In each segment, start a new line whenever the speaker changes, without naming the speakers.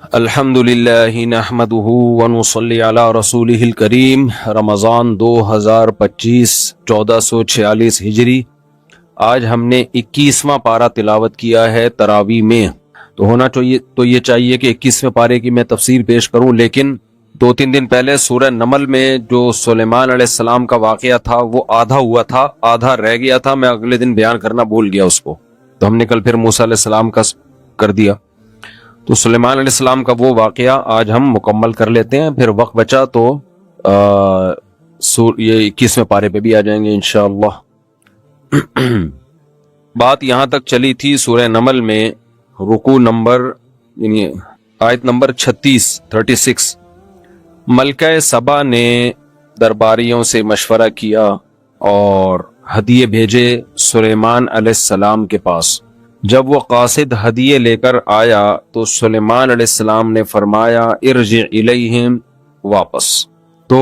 الحمدللہ نحمدہ ونصلی علی رسولہ الکریم۔ رمضان 2025 1446 ہجری۔ آج ہم نے 21واں پارہ تلاوت کیا ہے تراویح میں، تو ہونا چاہیے تو یہ چاہیے کہ 21ویں پارے کی میں تفسیر پیش کروں، لیکن 2-3 دن پہلے سورہ نمل میں جو سلیمان علیہ السلام کا واقعہ تھا وہ آدھا ہوا تھا، آدھا رہ گیا تھا، میں اگلے دن بیان کرنا بھول گیا اس کو، تو ہم نے کل پھر موسیٰ علیہ السلام کا کر دیا۔ تو سلیمان علیہ السلام کا وہ واقعہ آج ہم مکمل کر لیتے ہیں، پھر وقت بچا تو یہ 21ویں پارے پہ بھی آ جائیں گے انشاءاللہ۔ بات یہاں تک چلی تھی سورہ نمل میں رکوع نمبر یعنی آیت نمبر 36 ملکہ سبا نے درباریوں سے مشورہ کیا اور ہدیے بھیجے سلیمان علیہ السلام کے پاس۔ جب وہ قاصد ہدیے لے کر آیا تو سلیمان علیہ السلام نے فرمایا ارجع الیہم، واپس۔ تو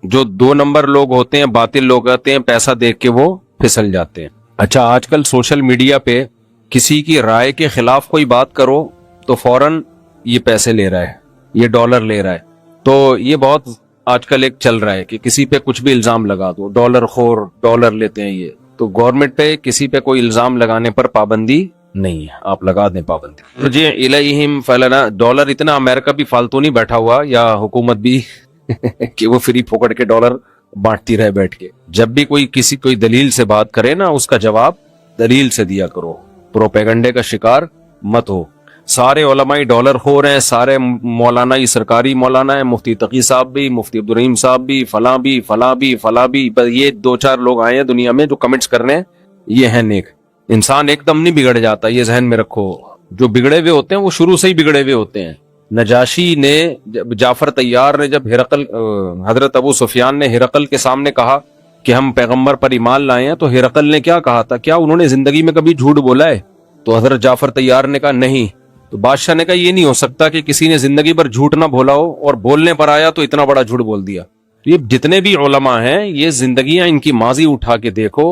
جو 2 نمبر لوگ ہوتے ہیں، باطل لوگ ہوتے ہیں، پیسہ دیکھ کے وہ پھسل جاتے ہیں۔ اچھا، آج کل سوشل میڈیا پہ کسی کی رائے کے خلاف کوئی بات کرو تو فوراً یہ پیسے لے رہا ہے، یہ ڈالر لے رہا ہے۔ تو یہ بہت آج کل ایک چل رہا ہے کہ کسی پہ کچھ بھی الزام لگا دو، ڈالر خور، ڈالر لیتے ہیں یہ۔ تو گورنمنٹ پہ کسی پہ کوئی الزام لگانے پر پابندی نہیں ہے، آپ لگا دیں پابندی۔ ارجع الیہم فلنا، ڈالر اتنا امریکہ بھی فالتو نہیں بیٹھا ہوا یا حکومت بھی کہ وہ فری پھوکٹ کے ڈالر بانٹتی رہے بیٹھ کے۔ جب بھی کوئی دلیل سے بات کرے نا، اس کا جواب دلیل سے دیا کرو، پروپیگنڈے کا شکار مت ہو۔ سارے علماء ڈالر خور ہیں، سارے مولانا ہی سرکاری مولانا ہیں، مفتی تقی صاحب بھی، مفتی عبدالرحیم صاحب بھی، فلاں بھی فلاں بھی فلاں بھی، بس یہ 2-4 لوگ آئے ہیں دنیا میں جو کمنٹس کرنے ہیں، یہ ہیں نیک۔ انسان ایک دم نہیں بگڑ جاتا، یہ ذہن میں رکھو۔ جو بگڑے ہوئے ہوتے ہیں وہ شروع سے ہی بگڑے ہوئے ہوتے ہیں۔ نجاشی نے، جعفر طیار نے جب حضرت ابو سفیان نے ہرقل کے سامنے کہا کہ ہم پیغمبر پر ایمان لائے ہیں، تو ہرقل نے کیا کہا تھا؟ کیا انہوں نے زندگی میں کبھی جھوٹ بولا ہے؟ تو حضرت جعفر طیار نے کہا نہیں۔ تو بادشاہ نے کہا یہ نہیں ہو سکتا کہ کسی نے زندگی پر جھوٹ نہ بولا ہو اور بولنے پر آیا تو اتنا بڑا جھوٹ بول دیا۔ یہ جتنے بھی علماء ہیں، یہ زندگیاں ان کی ماضی اٹھا کے دیکھو،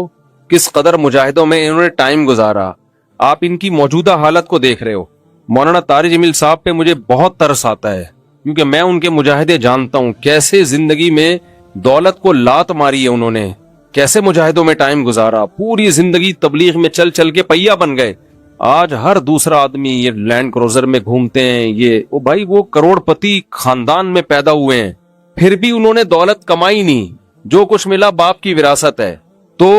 کس قدر مجاہدوں میں انہوں نے ٹائم گزارا۔ آپ ان کی موجودہ حالت کو دیکھ رہے ہو۔ مولانا طارق جمیل صاحب پہ مجھے بہت ترس آتا ہے، کیونکہ میں ان کے مجاہدے جانتا ہوں، کیسے زندگی میں دولت کو لات ماری ہے انہوں نے، کیسے مجاہدوں میں ٹائم گزارا، پوری زندگی تبلیغ میں چل چل کے پہیا بن گئے۔ آج ہر دوسرا آدمی یہ لینڈ کروزر میں گھومتے ہیں، وہ بھائی وہ کروڑ پتی خاندان میں پیدا ہوئے ہیں، پھر بھی انہوں نے دولت کمائی نہیں، جو کچھ ملا باپ کی وراثت ہے۔ تو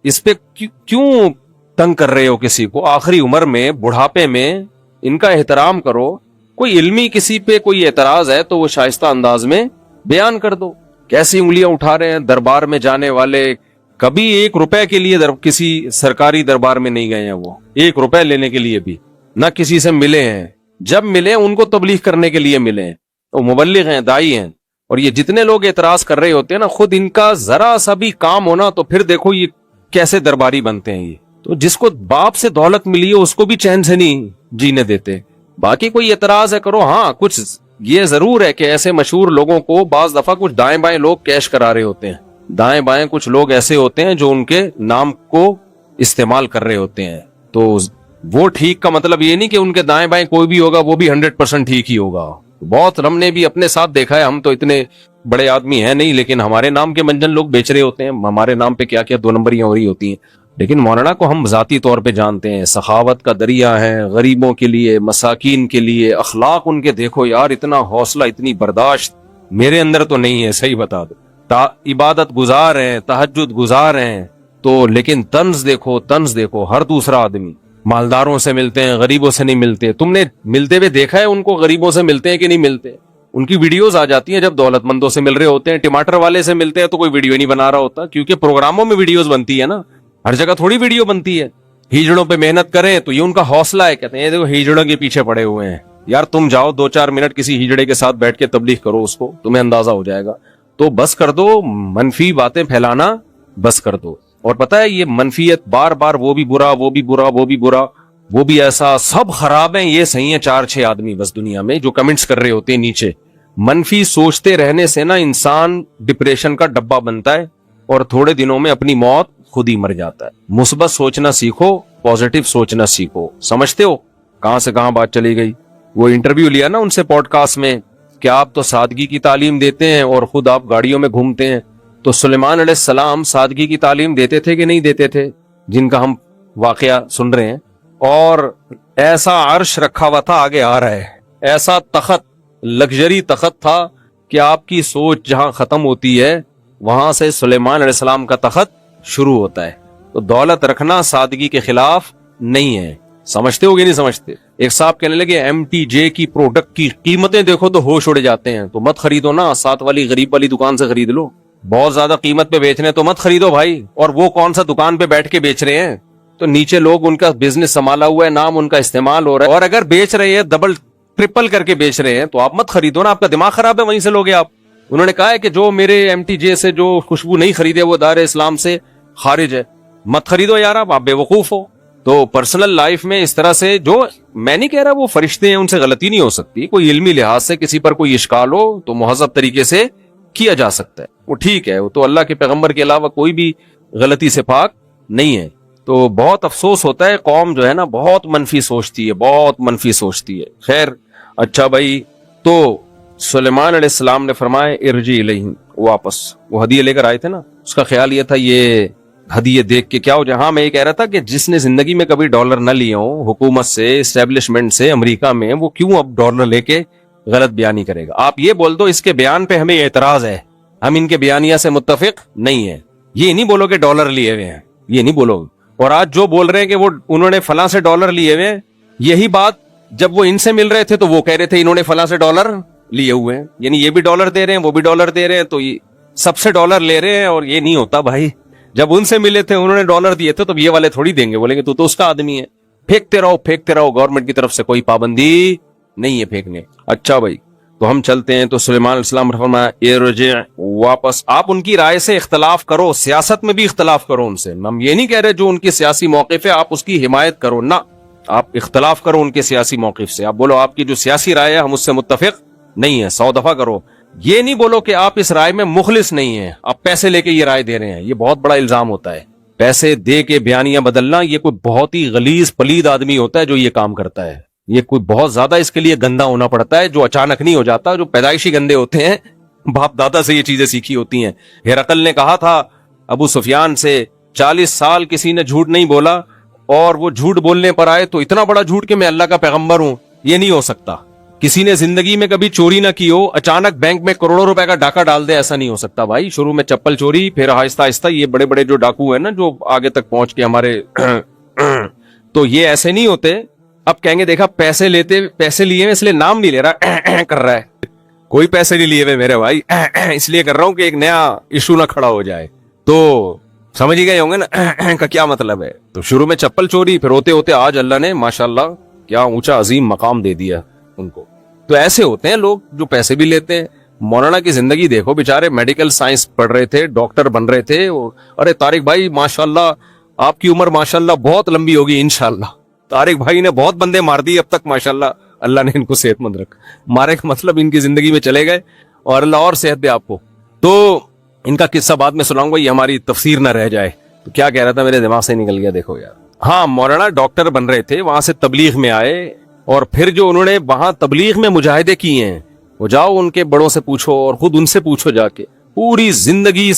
اس پہ کیوں تنگ کر رہے ہو کسی کو؟ آخری عمر میں، بڑھاپے میں ان کا احترام کرو۔ کوئی علمی کسی پہ کوئی اعتراض ہے تو وہ شائستہ انداز میں بیان کر دو۔ کیسی انگلیاں اٹھا رہے ہیں دربار میں جانے والے، کبھی 1 روپے کے لیے کسی سرکاری دربار میں نہیں گئے ہیں، وہ 1 روپے لینے کے لیے بھی نہ کسی سے ملے ہیں۔ جب ملے ان کو تبلیغ کرنے کے لیے ملے ہیں، وہ مبلغ ہیں، دائی ہیں۔ اور یہ جتنے لوگ اعتراض کر رہے ہوتے ہیں نا، خود ان کا ذرا سا بھی کام ہونا تو پھر دیکھو یہ کیسے درباری بنتے ہیں۔ یہ تو جس کو باپ سے دولت ملی ہے اس کو بھی چین سے نہیں جینے دیتے۔ باقی کوئی اعتراض ہے کرو، ہاں کچھ یہ ضرور ہے کہ ایسے مشہور لوگوں کو بعض دفعہ کچھ دائیں بائیں لوگ کیش کرا رہے ہوتے ہیں، دائیں بائیں کچھ لوگ ایسے ہوتے ہیں جو ان کے نام کو استعمال کر رہے ہوتے ہیں۔ تو وہ ٹھیک کا مطلب یہ نہیں کہ ان کے دائیں بائیں کوئی بھی ہوگا وہ بھی 100% ٹھیک ہی ہوگا۔ بہت ہم نے بھی اپنے ساتھ دیکھا ہے، ہم تو اتنے بڑے آدمی ہیں نہیں، لیکن ہمارے نام کے منجن لوگ بیچ رہے ہوتے ہیں، ہمارے نام پہ کیا کیا 2 نمبریاں ہو رہی ہوتی ہیں۔ لیکن مولانا کو ہم ذاتی طور پہ جانتے ہیں، سخاوت کا دریا ہے، غریبوں کے لیے، مساکین کے لیے، اخلاق ان کے دیکھو یار، اتنا حوصلہ، اتنی برداشت میرے اندر تو نہیں ہے، صحیح بتا دو۔ عبادت گزار ہیں، تہجد گزار ہیں، تو لیکن طنز دیکھو ہر دوسرا آدمی مالداروں سے ملتے ہیں، غریبوں سے نہیں ملتے۔ تم نے ملتے ہوئے دیکھا ہے ان کو؟ غریبوں سے ملتے ہیں کہ نہیں ملتے؟ ان کی ویڈیوز آ جاتی ہیں جب دولت مندوں سے مل رہے ہوتے ہیں۔ ٹماٹر والے سے ملتے ہیں تو کوئی ویڈیو نہیں بنا رہا ہوتا، کیونکہ پروگراموں میں ویڈیوز بنتی ہے نا، ہر جگہ تھوڑی ویڈیو بنتی ہے۔ ہیجڑوں پہ محنت کریں تو یہ ان کا حوصلہ ہے، کہتے ہیں دیکھو ہیجڑوں کے پیچھے پڑے ہوئے ہیں۔ یار تم جاؤ 2-4 منٹ کسی ہیجڑے کے ساتھ بیٹھ کے تبلیغ کرو، اس کو تمہیں اندازہ ہو جائے گا۔ تو بس کر دو منفی باتیں پھیلانا، بس کر دو۔ اور پتہ ہے یہ منفیت بار بار، وہ بھی برا، وہ بھی برا، وہ بھی برا، وہ بھی ایسا، سب خراب ہیں، یہ صحیح ہیں 4-6 آدمی بس دنیا میں جو کمنٹس کر رہے ہوتے ہیں نیچے۔ منفی سوچتے رہنے سے نا انسان ڈپریشن کا ڈبہ بنتا ہے اور تھوڑے دنوں میں اپنی موت خود ہی مر جاتا ہے۔ مثبت سوچنا سیکھو، پازیٹو سوچنا سیکھو۔ سمجھتے ہو کہاں سے کہاں بات چلی گئی؟ وہ انٹرویو لیا نا ان سے پوڈ کاسٹ میں کہ آپ تو سادگی کی تعلیم دیتے ہیں اور خود آپ گاڑیوں میں گھومتے ہیں. تو سلیمان علیہ السلام سادگی کی تعلیم دیتے تھے کہ نہیں دیتے تھے, جن کا ہم واقعہ سن رہے ہیں؟ اور ایسا عرش رکھا ہوا تھا, آگے آ رہا ہے, ایسا تخت, لگژری تخت تھا کہ آپ کی سوچ جہاں ختم ہوتی ہے وہاں سے سلیمان علیہ السلام کا تخت شروع ہوتا ہے. تو دولت رکھنا سادگی کے خلاف نہیں ہے. سمجھتے ہو گے نہیں سمجھتے؟ ایک صاحب کہنے لگے ایم ٹی جے کی پروڈکٹ کی قیمتیں دیکھو تو ہوش اڑے جاتے ہیں, تو مت خریدو نا, ساتھ والی غریب والی دکان سے خرید لو. بہت زیادہ قیمت پہ بیچ رہے ہیں تو مت خریدو بھائی. اور وہ کون سا دکان پہ بیٹھ کے بیچ رہے ہیں؟ تو نیچے لوگ ان کا بزنس سنبھالا ہوا ہے, نام ان کا استعمال ہو رہا ہے, اور اگر بیچ رہے ہیں ڈبل ٹرپل کر کے بیچ رہے ہیں تو آپ مت خریدو نا, آپ کا دماغ خراب ہے, وہیں سے لوگے آپ. انہوں نے کہا ہے کہ جو میرے ایم ٹی جے سے جو خوشبو نہیں خریدے وہ دار اسلام سے خارج ہے, مت خریدو یار, آپ بے وقوف ہو. تو پرسنل لائف میں اس طرح سے, جو میں نہیں کہہ رہا وہ فرشتے ہیں ان سے غلطی نہیں ہو سکتی, کوئی علمی لحاظ سے کسی پر کوئی اشکال ہو تو مہذب طریقے سے کیا جا سکتا ہے, وہ ٹھیک ہے, وہ تو اللہ کے پیغمبر کے علاوہ کوئی بھی غلطی سے پاک نہیں ہے. تو بہت افسوس ہوتا ہے, قوم جو ہے نا بہت منفی سوچتی ہے, بہت منفی سوچتی ہے. خیر اچھا بھائی, تو سلیمان علیہ السلام نے فرمایا ارجی الیہم, واپس. وہ ہدیہ لے کر آئے تھے نا, اس کا خیال یہ تھا یہ ہدیہ دیکھ کے کیا ہو جائے. ہاں میں یہ کہہ رہا تھا کہ جس نے زندگی میں کبھی ڈالر نہ لیے ہوں حکومت سے, اسٹیبلشمنٹ سے, امریکہ میں, وہ کیوں اب ڈالر لے کے غلط بیانی کرے گا؟ آپ یہ بول دو اس کے بیان پہ ہمیں اعتراض ہے, ہم ان کے بیانیہ سے متفق نہیں ہیں. یہ نہیں بولو کہ ڈالر لیے ہوئے ہیں, یہ نہیں بولو. اور آج جو بول رہے ہیں کہ وہ انہوں نے فلاں سے ڈالر لیے ہوئے ہیں, یہی بات جب وہ ان سے مل رہے تھے تو وہ کہہ رہے تھے انہوں نے فلاں سے ڈالر لیے ہوئے ہیں, یعنی یہ بھی ڈالر دے رہے ہیں وہ بھی ڈالر دے رہے ہیں, تو یہ سب سے ڈالر لے رہے ہیں. اور یہ نہیں ہوتا بھائی, جب ان سے ملے تھے انہوں نے ڈالر دیے تھے تو یہ والے تھوڑی دیں گے, بولیں گے تو اس کا آدمی ہے, پھینکتے رہو پھینکتے رہو, گورنمنٹ کی طرف سے کوئی پابندی نہیں ہے پھینکنے. اچھا بھائی, تو ہم چلتے ہیں. تو سلیمان علیہ السلام نے فرمایا ارجع, واپس. آپ ان کی رائے سے اختلاف کرو, سیاست میں بھی اختلاف کرو ان سے, ہم یہ نہیں کہہ رہے جو ان کی سیاسی موقف ہے آپ اس کی حمایت کرو, نہ, آپ اختلاف کرو ان کے سیاسی موقف سے. آپ بولو آپ کی جو سیاسی رائے ہے ہم اس سے متفق نہیں ہے, 100 دفعہ کرو. یہ نہیں بولو کہ آپ اس رائے میں مخلص نہیں ہیں, آپ پیسے لے کے یہ رائے دے رہے ہیں. یہ بہت بڑا الزام ہوتا ہے, پیسے دے کے بیانیاں بدلنا. یہ کوئی بہت ہی غلیظ پلید آدمی ہوتا ہے جو یہ کام کرتا ہے. یہ کوئی بہت زیادہ اس کے لیے گندا ہونا پڑتا ہے, جو اچانک نہیں ہو جاتا, جو پیدائشی گندے ہوتے ہیں, باپ دادا سے یہ چیزیں سیکھی ہوتی ہیں. ہرقل نے کہا تھا ابو سفیان سے 40 سال کسی نے جھوٹ نہیں بولا, اور وہ جھوٹ بولنے پر آئے تو اتنا بڑا جھوٹ کہ میں اللہ کا پیغمبر ہوں, یہ نہیں ہو سکتا. کسی نے زندگی میں کبھی چوری نہ کی ہو, اچانک بینک میں کروڑوں روپے کا ڈاکہ ڈال دے, ایسا نہیں ہو سکتا بھائی. شروع میں چپل چوری, پھر آہستہ آہستہ یہ بڑے بڑے جو ڈاکو ہیں نا جو آگے تک پہنچ کے ہمارے تو یہ ایسے نہیں ہوتے. اب کہیں گے دیکھا پیسے لیے ہیں اس لیے نام نہیں لے رہا, کر رہا ہے. کوئی پیسے نہیں لیے ہوئے میرے بھائی, اس لیے کر رہا ہوں کہ ایک نیا ایشو نہ کھڑا ہو جائے. تو سمجھ ہی گئے ہوں گے نا کا کیا مطلب ہے. تو شروع میں چپل چوری, پھر ہوتے ہوتے آج اللہ نے ماشاءاللہ کیا اونچا عظیم مقام دے دیا ان کو. تو ایسے ہوتے ہیں لوگ جو پیسے بھی لیتے ہیں. مولانا کی زندگی دیکھو, بیچارے میڈیکل سائنس پڑھ رہے تھے, ڈاکٹر بن رہے تھے. ارے طارق بھائی ماشاءاللہ آپ کی عمر ماشاءاللہ بہت لمبی ہوگی انشاءاللہ. طارق بھائی نے بہت بندے مار دیے اب تک ماشاءاللہ, اللہ نے ان کو صحت مند رکھا. مارے کا مطلب ان کی زندگی میں چلے گئے, اور اللہ اور صحت دے آپ کو. تو ان کا قصہ بعد میں سناؤں گا, یہ ہماری تفسیر نہ رہ جائے. تو کیا کہہ رہا تھا, میرے دماغ سے نکل گیا, دیکھو یار. ہاں, مولانا ڈاکٹر بن رہے تھے, وہاں سے تبلیغ میں آئے, اور پھر جو انہوں نے وہاں تبلیغ میں مجاہدے کیے ہیں, وہ جاؤ ان کے بڑوں سے پوچھو اور خود ان سے پوچھو جا کے. پوری زندگی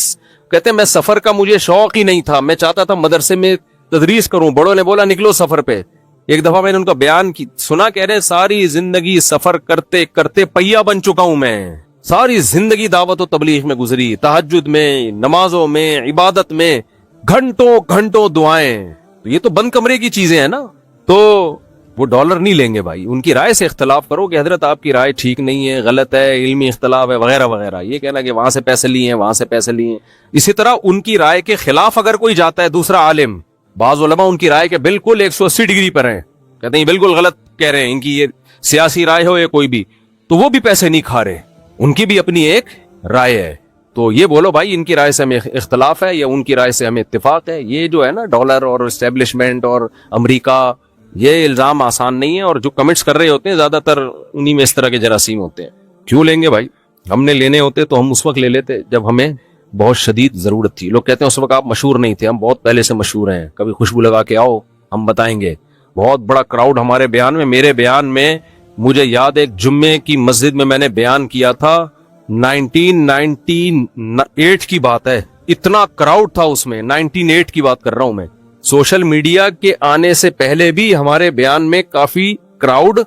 کہتے ہیں میں سفر کا مجھے شوق ہی نہیں تھا, میں چاہتا تھا مدرسے میں تدریس کروں. بڑوں نے بولا نکلو سفر پہ. ایک دفعہ میں نے ان کا بیان سنا, کہہ رہے ساری زندگی سفر کرتے کرتے پہیا بن چکا ہوں میں. ساری زندگی دعوت و تبلیغ میں گزری, تہجد میں, نمازوں میں, عبادت میں, گھنٹوں گھنٹوں دعائیں. تو یہ تو بند کمرے کی چیزیں ہیں نا. تو وہ ڈالر نہیں لیں گے بھائی, ان کی رائے سے اختلاف کرو کہ حضرت آپ کی رائے ٹھیک نہیں ہے, غلط ہے, علمی اختلاف ہے وغیرہ وغیرہ. یہ کہنا کہ وہاں سے پیسے لیے ہیں, وہاں سے پیسے لیے ہیں. اسی طرح ان کی رائے کے خلاف اگر کوئی جاتا ہے دوسرا عالم, بعض علماء ان کی رائے کے بالکل 180 ڈگری پر ہیں, کہتے ہیں بالکل غلط کہہ رہے ہیں, ان کی یہ سیاسی رائے ہو یا کوئی بھی, تو وہ بھی پیسے نہیں کھا رہے, ان کی بھی اپنی ایک رائے ہے. تو یہ بولو بھائی ان کی رائے سے ہمیں اختلاف ہے یا ان کی رائے سے ہمیں اتفاق ہے. یہ جو ہے نا ڈالر اور اسٹیبلشمنٹ اور امریکہ, یہ الزام آسان نہیں ہے, اور جو کمنٹس کر رہے ہوتے ہیں زیادہ تر انہی میں اس طرح کے جراثیم ہوتے ہیں. کیوں لیں گے بھائی, ہم نے لینے ہوتے تو ہم اس وقت لے لیتے جب ہمیں بہت شدید ضرورت تھی. لوگ کہتے ہیں اس وقت آپ مشہور نہیں تھے, ہم بہت پہلے سے مشہور ہیں, کبھی خوشبو لگا کے آؤ ہم بتائیں گے. بہت بڑا کراؤڈ ہمارے بیان میں, میرے بیان میں مجھے یاد ایک جمعے کی مسجد میں نے بیان کیا تھا 1998 کی بات ہے, اتنا کراؤڈ تھا اس میں, 1998 کی بات کر رہا ہوں میں. سوشل میڈیا کے آنے سے پہلے بھی ہمارے بیان میں کافی کراؤڈ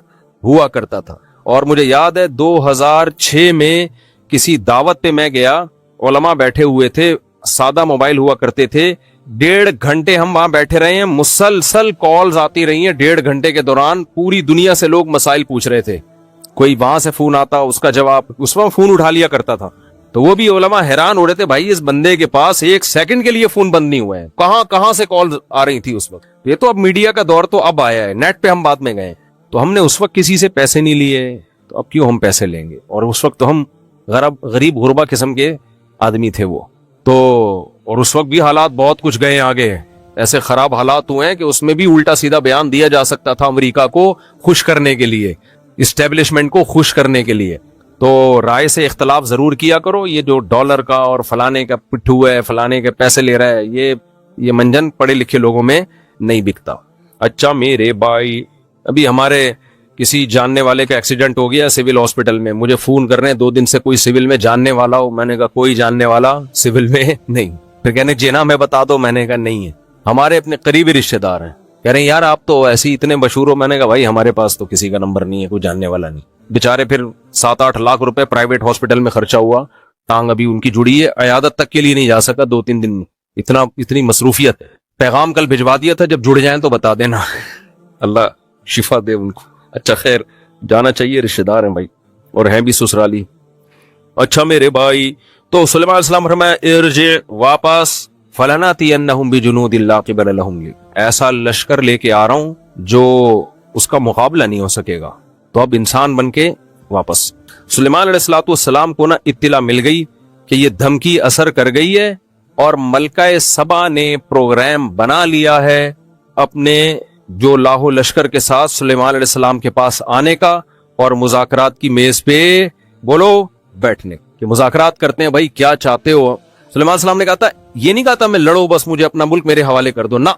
ہوا کرتا تھا. اور مجھے یاد ہے 2006 میں کسی دعوت پہ میں گیا, علماء بیٹھے ہوئے تھے, سادہ موبائل ہوا کرتے تھے, 1.5 گھنٹے ہم وہاں بیٹھے رہے ہیں, مسلسل کالز آتی رہی ہیں 1.5 گھنٹے کے دوران, پوری دنیا سے لوگ مسائل پوچھ رہے تھے, کوئی وہاں سے فون آتا اس کا جواب, اس وقت فون اٹھا لیا کرتا تھا, تو وہ بھی علماء حیران ہو رہے تھے, بھائی اس بندے کے پاس 1 سیکنڈ کے لیے فون بند نہیں ہوا ہے, کہاں سے کال آ رہی تھی اس وقت. یہ تو اب میڈیا کا دور تو اب آیا ہے, نیٹ پہ ہم بعد میں گئے, تو ہم نے اس وقت کسی سے پیسے نہیں لیے, تو اب کیوں ہم پیسے لیں گے. اور اس وقت تو ہم غریب غربا قسم کے آدمی تھے وہ تو, اور اس وقت بھی حالات بہت کچھ گئے آگے, ایسے خراب حالات ہوئے ہیں کہ اس میں بھی الٹا سیدھا بیان دیا جا سکتا تھا امریکہ کو خوش کرنے کے لیے, اسٹیبلشمنٹ کو خوش کرنے کے لیے. تو رائے سے اختلاف ضرور کیا کرو. یہ جو ڈالر کا اور فلانے کا پٹھو ہے, فلانے کے پیسے لے رہا ہے, یہ منجن پڑھے لکھے لوگوں میں نہیں بکتا. اچھا میرے بھائی, ابھی ہمارے کسی جاننے والے کا ایکسیڈنٹ ہو گیا سول ہاسپٹل میں, مجھے فون کر رہے ہیں 2 دن سے کوئی سول میں جاننے والا ہو. میں نے کہا کوئی جاننے والا سول میں نہیں. پھر کہنے جینا میں بتا دو, میں نے کہا نہیں ہے, ہمارے اپنے قریبی رشتہ دار ہیں. کہہ رہے ہیں یار آپ تو ایسے ہی اتنے مشہور ہو. میں نے کہا بھائی ہمارے پاس تو کسی کا نمبر نہیں ہے, کوئی جاننے والا نہیں. بےچارے پھر 7-8 لاکھ روپے پرائیویٹ ہاسپٹل میں خرچہ ہوا, ٹانگ ابھی ان کی جڑی ہے, عیادت تک کے لیے نہیں جا سکا 2-3 دن میں, اتنی مصروفیت ہے. پیغام کل بھجوا دیا تھا, جب جڑ جائیں تو بتا دینا, اللہ شفا دے ان کو. اچھا خیر, جانا چاہیے, رشتہ دار ہیں بھائی اور ہیں بھی سسرالی. اچھا میرے بھائی, تو سلیمان علیہ السلام فرمایا ارجع, واپس, فلناتینہم بجنود لا قبل لہم, ایسا لشکر لے کے آ رہا ہوں جو اس کا مقابلہ نہیں ہو سکے گا, تو اب انسان بن کے واپس. سلیمان علیہ السلام کو اطلاع مل گئی کہ یہ دھمکی اثر کر گئی ہے, اور ملکہ سبا نے پروگرام بنا لیا ہے اپنے جو لاہو لشکر کے ساتھ سلیمان علیہ السلام کے پاس آنے کا, اور مذاکرات کی میز پہ بولو بیٹھنے کہ مذاکرات کرتے ہیں, بھائی کیا چاہتے ہو. سلیمان علیہ السلام نے کہا تھا, یہ نہیں کہا تھا میں لڑو بس مجھے اپنا ملک میرے حوالے کر دو, نہ,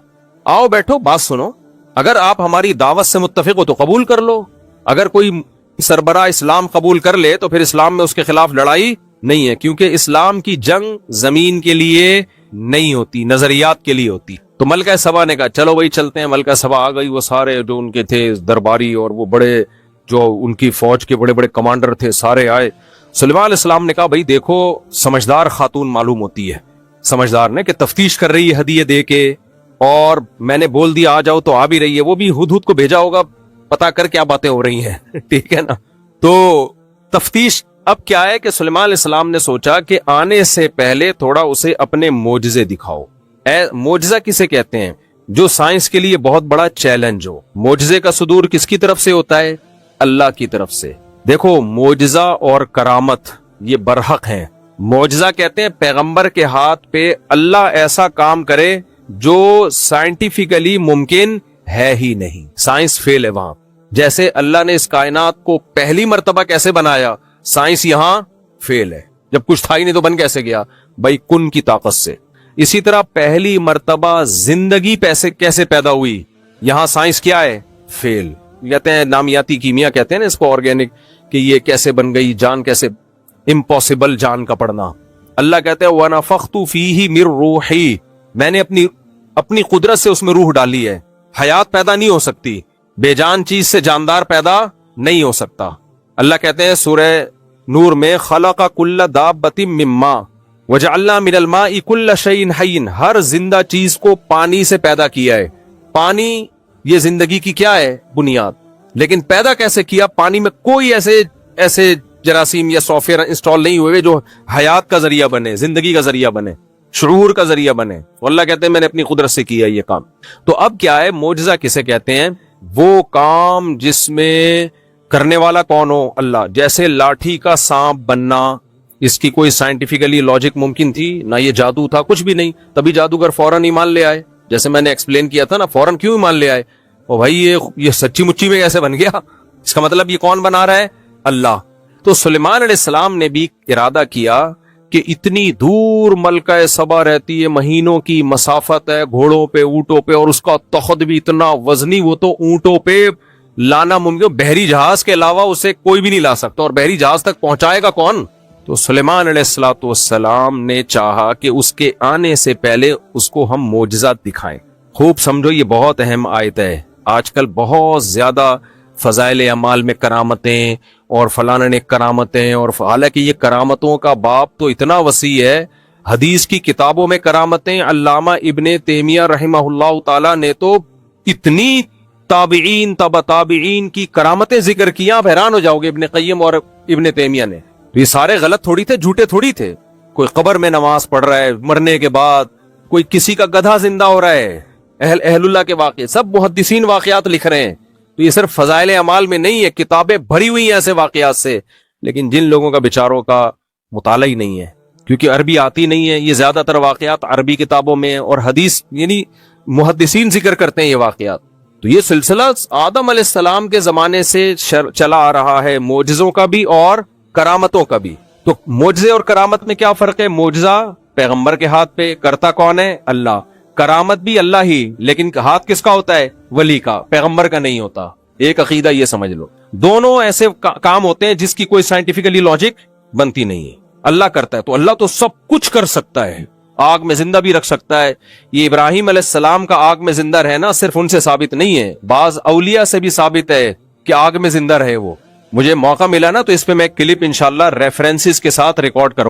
آؤ بیٹھو بات سنو, اگر آپ ہماری دعوت سے متفق ہو تو قبول کر لو, اگر کوئی سربراہ اسلام قبول کر لے تو پھر اسلام میں اس کے خلاف لڑائی نہیں ہے, کیونکہ اسلام کی جنگ زمین کے لیے نہیں ہوتی, نظریات کے لیے ہوتی. تو ملکہ سبا نے کہا چلو بھائی چلتے ہیں. ملکہ سبا آ گئی, وہ سارے جو ان کے تھے درباری اور وہ بڑے جو ان کی فوج کے بڑے بڑے کمانڈر تھے سارے آئے. سلیمان علیہ السلام نے کہا بھائی دیکھو سمجھدار خاتون معلوم ہوتی ہے, سمجھدار نے کہ تفتیش کر رہی ہے ہدیے دے کے, اور میں نے بول دیا آ جاؤ تو آ بھی رہی ہے, وہ بھی ہدہد کو بھیجا ہوگا پتا کر کیا باتیں ہو رہی ہیں, ٹھیک ہے نا. تو تفتیش اب کیا ہے کہ سلیمان علیہ السلام نے سوچا کہ آنے سے پہلے تھوڑا اسے اپنے معجزے دکھاؤ. معجزہ کسے کہتے ہیں؟ جو سائنس کے لیے بہت بڑا چیلنج ہو. معجزے کا صدور کس کی طرف سے ہوتا ہے؟ اللہ کی طرف سے. دیکھو معجزہ اور کرامت یہ برحق ہیں. معجزہ کہتے ہیں پیغمبر کے ہاتھ پہ اللہ ایسا کام کرے جو سائنٹیفیکلی ممکن ہے ہی نہیں, سائنس فیل ہے وہاں. جیسے اللہ نے اس کائنات کو پہلی مرتبہ کیسے بنایا, سائنس یہاں فیل ہے, جب کچھ تھا ہی نہیں تو بن کیسے گیا بھائی, کن کی طاقت سے. اسی طرح پہلی مرتبہ زندگی کیسے پیدا ہوئی, یہاں سائنس کیا ہے, فیل. کہتے ہیں نامیاتی کیمیا کہتے ہیں نا اس کو, آرگینک, کہ یہ کیسے بن گئی, جان کیسے, امپاسبل جان کا پڑنا. اللہ کہتے ہیں وَنَفَخْتُ فِيهِ مِن رُوحِي, میں نے اپنی قدرت سے اس میں روح ڈالی ہے. حیات پیدا نہیں ہو سکتی, بے جان چیز سے جاندار پیدا نہیں ہو سکتا. اللہ کہتے ہیں سورہ نور میں خلق کل دابۃ من ماء وجعلنا من الماء کل شیء حی, ہر زندہ چیز کو پانی سے پیدا کیا ہے. پانی یہ زندگی کی کیا ہے, بنیاد. لیکن پیدا کیسے کیا؟ پانی میں کوئی ایسے جراثیم یا سافٹ ویئر انسٹال نہیں ہوئے جو حیات کا ذریعہ بنے, زندگی کا ذریعہ بنے, شعور کا ذریعہ بنے. اللہ کہتے ہیں میں نے اپنی قدرت سے کیا یہ کام. تو اب کیا ہے, معجزہ کسے کہتے ہیں؟ وہ کام جس میں کرنے والا کون ہو, اللہ. جیسے لاٹھی کا سانپ بننا, اس کی کوئی سائنٹیفیکلی لاجک ممکن تھی؟ نہ یہ جادو تھا, کچھ بھی نہیں. تبھی جادوگر فوراً ایمان لے آئے, جیسے میں نے ایکسپلین کیا تھا نا, فوراً کیوں ایمان لے آئے؟ او بھائی یہ سچی مچی میں کیسے بن گیا؟ اس کا مطلب یہ کون بنا رہا ہے؟ اللہ. تو سلیمان علیہ السلام نے بھی ارادہ کیا کہ اتنی دور ملکہ سبا رہتی ہے, مہینوں کی مسافت ہے, گھوڑوں پہ اونٹوں پہ, اور اس کا تخت بھی اتنا وزنی, وہ تو اونٹوں پہ لانا ممکن, بحری جہاز کے علاوہ اسے کوئی بھی نہیں لا سکتا, اور بحری جہاز تک پہنچائے گا کون؟ تو سلیمان علیہ الصلوۃ والسلام نے چاہا کہ اس کے آنے سے پہلے اس کو ہم معجزات دکھائیں. خوب سمجھو, یہ بہت اہم آیت ہے. آج کل بہت زیادہ فضائل اعمال میں کرامتیں اور فلاں نے کرامتیں, اور حالانکہ یہ کرامتوں کا باب تو اتنا وسیع ہے. حدیث کی کتابوں میں کرامتیں, علامہ ابن تیمیہ رحمہ اللہ تعالی نے تو اتنی تابعین تبع تابعین کی کرامتیں ذکر کی, آپ حیران ہو جاؤ گے. ابن قیم اور ابن تیمیہ نے, یہ سارے غلط تھوڑی تھے, جھوٹے تھوڑی تھے. کوئی قبر میں نماز پڑھ رہا ہے مرنے کے بعد, کوئی کسی کا گدھا زندہ ہو رہا ہے, اہل اللہ کے واقعے, سب محدثین واقعات لکھ رہے ہیں. تو یہ صرف فضائل اعمال میں نہیں ہے, کتابیں بھری ہوئی ہیں ایسے واقعات سے. لیکن جن لوگوں کا بیچاروں کا مطالعہ ہی نہیں ہے, کیونکہ عربی آتی نہیں ہے, یہ زیادہ تر واقعات عربی کتابوں میں اور حدیث یعنی محدثین ذکر کرتے ہیں یہ واقعات. تو یہ سلسلہ آدم علیہ السلام کے زمانے سے چلا آ رہا ہے, معجزوں کا بھی اور کرامتوں کا بھی. تو معجزے اور کرامت میں کیا فرق ہے؟ معجزہ پیغمبر کے ہاتھ پہ, کرتا کون ہے؟ اللہ. کرامت بھی اللہ ہی, لیکن ہاتھ کس کا ہوتا ہے؟ ولی کا, پیغمبر کا نہیں ہوتا. ایک عقیدہ یہ سمجھ لو. دونوں ایسے کام ہوتے ہیں جس کی کوئی سائنٹیفکلی لاجک بنتی نہیں ہے. اللہ کرتا ہے تو اللہ تو سب کچھ کر سکتا ہے, آگ میں زندہ بھی رکھ سکتا ہے. یہ ابراہیم علیہ السلام کا آگ میں زندہ رہنا صرف ان سے ثابت نہیں ہے, بعض اولیاء سے بھی ثابت ہے کہ آگ میں زندہ رہے وہ. مجھے موقع ملا نا تو اس پہ میں کلپ انشاءاللہ ریفرنسز کے ساتھ ریکارڈ کروں.